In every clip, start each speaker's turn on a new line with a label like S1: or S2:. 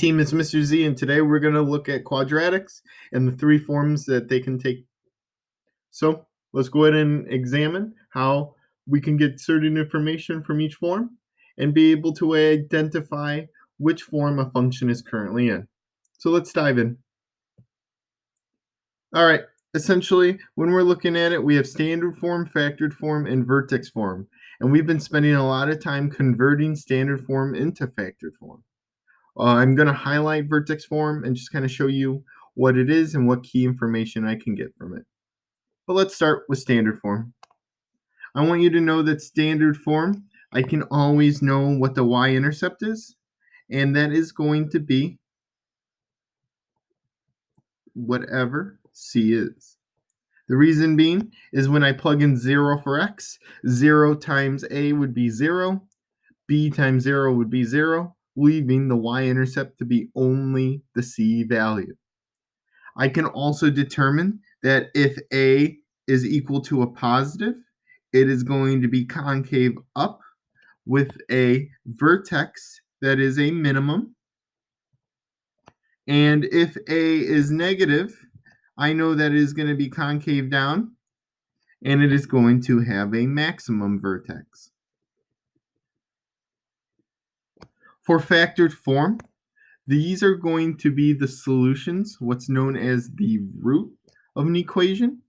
S1: Team is Mr. Z, and today we're going to look at quadratics and the three forms that they can take. So let's go ahead and examine how we can get certain information from each form and be able to identify which form a function is currently in. So let's dive in. All right, essentially, when we're looking at it, we have standard form, factored form, and vertex form. And we've been spending a lot of time converting standard form into factored form. I'm going to highlight vertex form and just kind of show you what it is and what key information I can get from it. But let's start with standard form. I want you to know that standard form, I can always know what the y-intercept is, and that is going to be whatever c is. The reason being is when I plug in 0 for x, 0 times a would be 0, b times 0 would be 0, leaving the y-intercept to be only the c value. I can also determine that if a is equal to a positive, it is going to be concave up with a vertex that is a minimum. And if a is negative, I know that it is going to be concave down, and it is going to have a maximum vertex. For factored form, these are going to be the solutions, what's known as the root of an equation.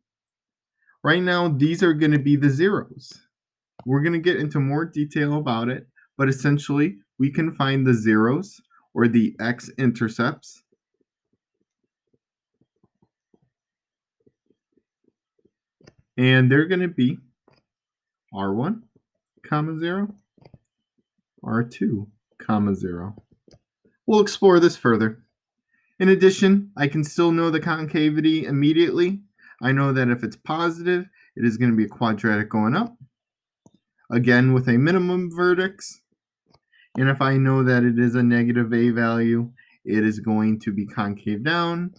S1: Right now, these are going to be the zeros. We're going to get into more detail about it, but essentially, we can find the zeros or the x-intercepts. And they're going to be r1, 0, r2, 0. We'll explore this further. In addition, I can still know the concavity immediately. I know that if it's positive, it is going to be a quadratic going up, again with a minimum vertex. And if I know that it is a negative a value, it is going to be concave down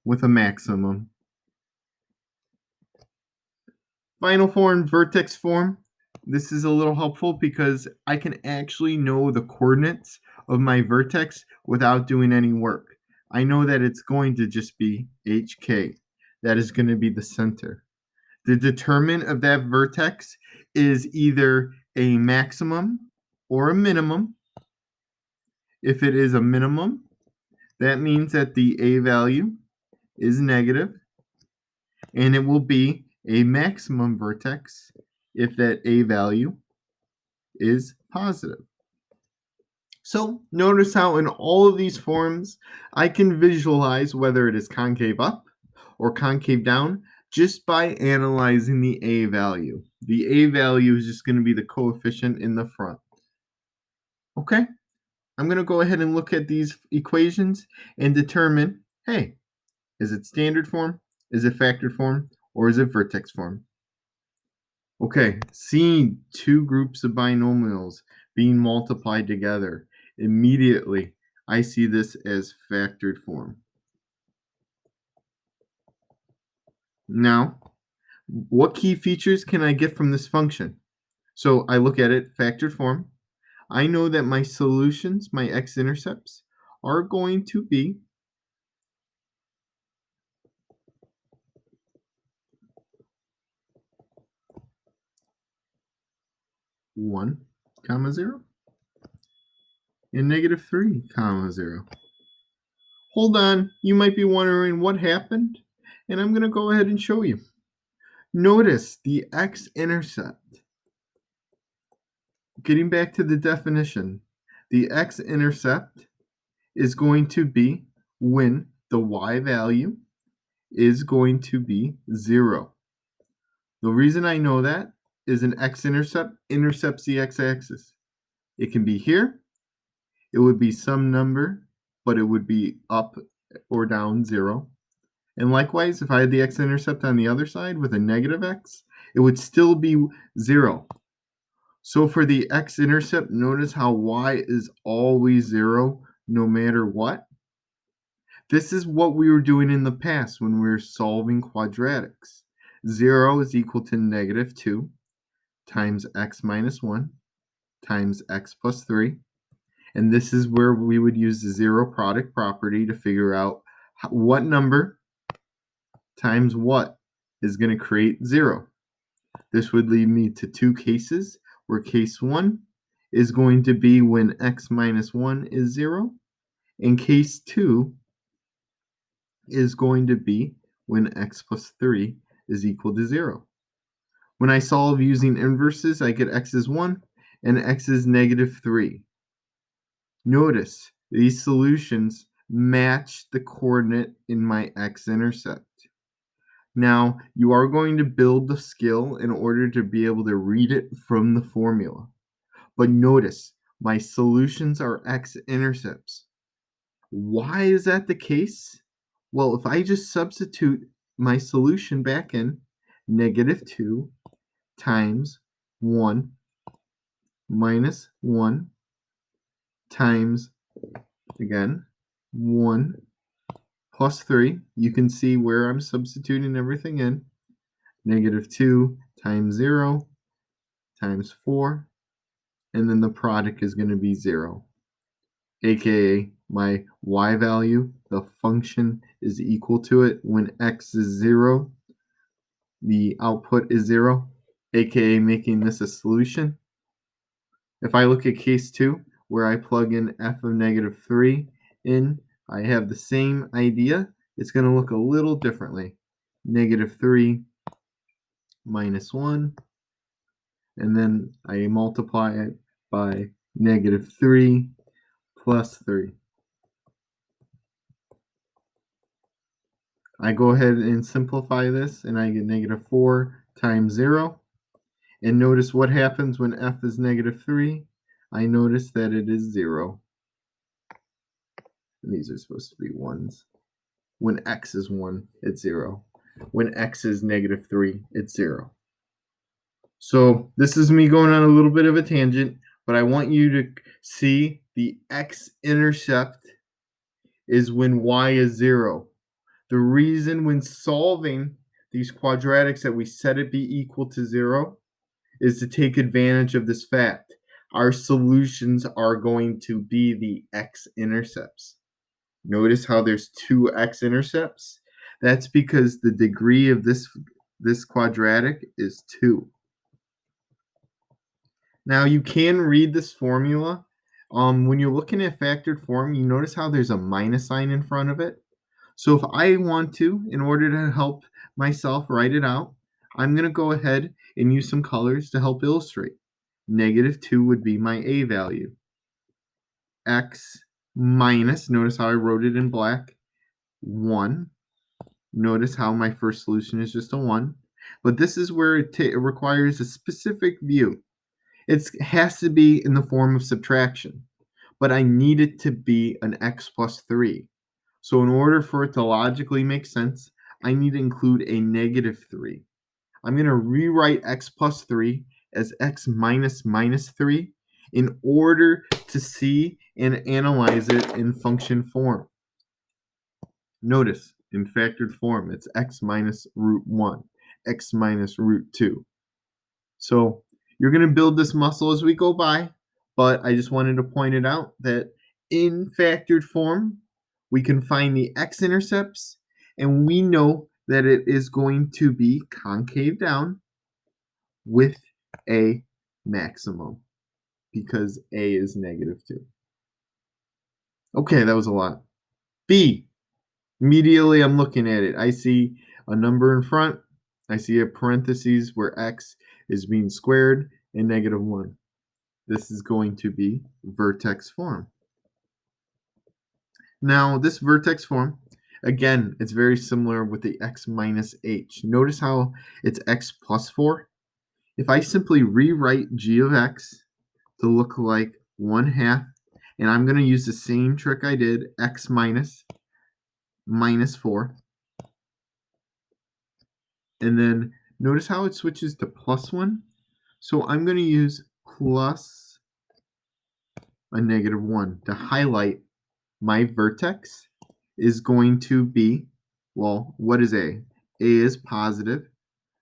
S1: with a maximum. Final form, vertex form. This is a little helpful because I can actually know the coordinates of my vertex without doing any work. I know that it's going to just be HK. That is going to be the center. The determinant of that vertex is either a maximum or a minimum. If it is a minimum, that means that the a value is negative, and it will be a maximum vertex if that a value is positive. So notice how in all of these forms, I can visualize whether it is concave up or concave down just by analyzing the a value. The a value is just going to be the coefficient in the front. Okay, I'm going to go ahead and look at these equations and determine, hey, is it standard form, is it factored form, or is it vertex form? Okay, seeing two groups of binomials being multiplied together, immediately I see this as factored form. Now, what key features can I get from this function? So I look at it, factored form. I know that my solutions, my x-intercepts, are going to be 1, 0, and -3, 0. Hold on, you might be wondering what happened, and I'm going to go ahead and show you. Notice the x-intercept. Getting back to the definition, the x-intercept is going to be when the y value is going to be 0. The reason I know that is an x-intercept intercepts the x-axis. It can be here, it would be some number, but it would be up or down 0. And likewise, if I had the x-intercept on the other side with a negative x, it would still be 0. So for the x-intercept, notice how y is always 0 no matter what. This is what we were doing in the past when we were solving quadratics. 0 is equal to -2 times x minus 1 times x plus 3. And this is where we would use the zero product property to figure out what number times what is going to create 0. This would lead me to two cases, where case 1 is going to be when x minus 1 is 0, and case 2 is going to be when x plus 3 is equal to 0. When I solve using inverses, I get x is 1 and x is negative 3. Notice these solutions match the coordinate in my x-intercept. Now, you are going to build the skill in order to be able to read it from the formula. But notice, my solutions are x-intercepts. Why is that the case? Well, if I just substitute my solution back in, negative 2 times 1 minus 1 times, again, 1 plus 3, you can see where I'm substituting everything in. Negative 2 times 0 times 4, and then the product is going to be 0, aka my y value, the function, is equal to it. When x is 0, the output is 0, aka making this a solution. If I look at case 2, where I plug in f of negative 3 in, I have the same idea. It's going to look a little differently. Negative 3 minus 1, and then I multiply it by negative 3 plus 3. I go ahead and simplify this, and I get negative 4 times 0. And notice what happens when f is negative 3. I notice that it is 0. And these are supposed to be 1s. When x is 1, it's 0. When x is negative 3, it's 0. So this is me going on a little bit of a tangent, but I want you to see the x-intercept is when y is 0. The reason when solving these quadratics that we set it be equal to 0 is to take advantage of this fact. Our solutions are going to be the x-intercepts. Notice how there's two x-intercepts? That's because the degree of this quadratic is 2. Now you can read this formula. When you're looking at factored form, you notice how there's a minus sign in front of it. So if I want to, in order to help myself write it out, I'm going to go ahead and use some colors to help illustrate. Negative 2 would be my a value. X minus, notice how I wrote it in black, 1. Notice how my first solution is just a 1. But this is where it requires a specific view. It has to be in the form of subtraction, but I need it to be an x plus 3. So in order for it to logically make sense, I need to include a negative 3. I'm going to rewrite x plus 3 as x minus minus 3 in order to see and analyze it in function form. Notice, in factored form, it's x minus root 1, x minus root 2. So you're going to build this muscle as we go by, but I just wanted to point it out that in factored form, we can find the x-intercepts, and we know that it is going to be concave down with a maximum because a is negative 2. Okay, that was a lot. B. Immediately I'm looking at it. I see a number in front. I see a parentheses where x is being squared and negative 1. This is going to be vertex form. Now, this vertex form, again, it's very similar with the x minus h. Notice how it's x plus 4? If I simply rewrite g of x to look like 1/2, and I'm going to use the same trick I did, x minus minus 4. And then notice how it switches to plus 1. So I'm going to use plus a negative 1 to highlight my vertex is going to be, well, what is A? A is positive,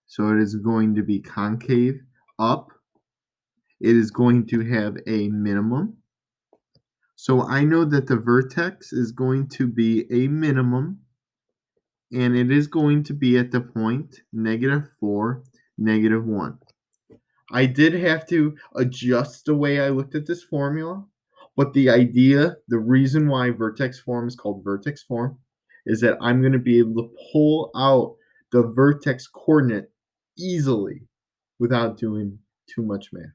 S1: so it is going to be concave up. It is going to have a minimum. So I know that the vertex is going to be a minimum, and it is going to be at the point -4, -1. I did have to adjust the way I looked at this formula, but the reason why vertex form is called vertex form is that I'm going to be able to pull out the vertex coordinate easily without doing too much math.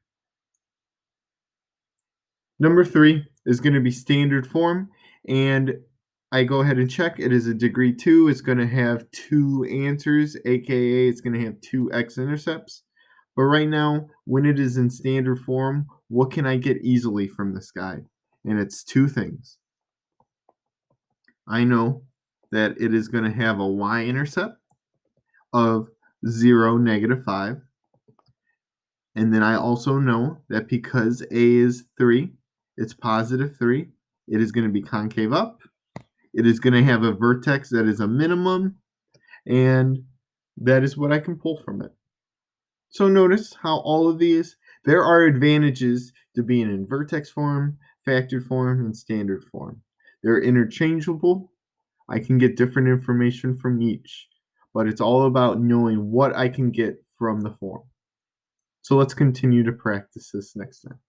S1: Number 3 is going to be standard form, and I go ahead and check. It is a degree 2. It's going to have 2 answers, aka it's going to have 2 x-intercepts. But right now, when it is in standard form, what can I get easily from this guy? And it's 2 things. I know that it is going to have a y-intercept of 0, -5. And then I also know that because A is 3, it's positive 3. It is going to be concave up. It is going to have a vertex that is a minimum. And that is what I can pull from it. So notice how all of these, there are advantages to being in vertex form, factored form, and standard form. They're interchangeable. I can get different information from each, but it's all about knowing what I can get from the form. So let's continue to practice this next time.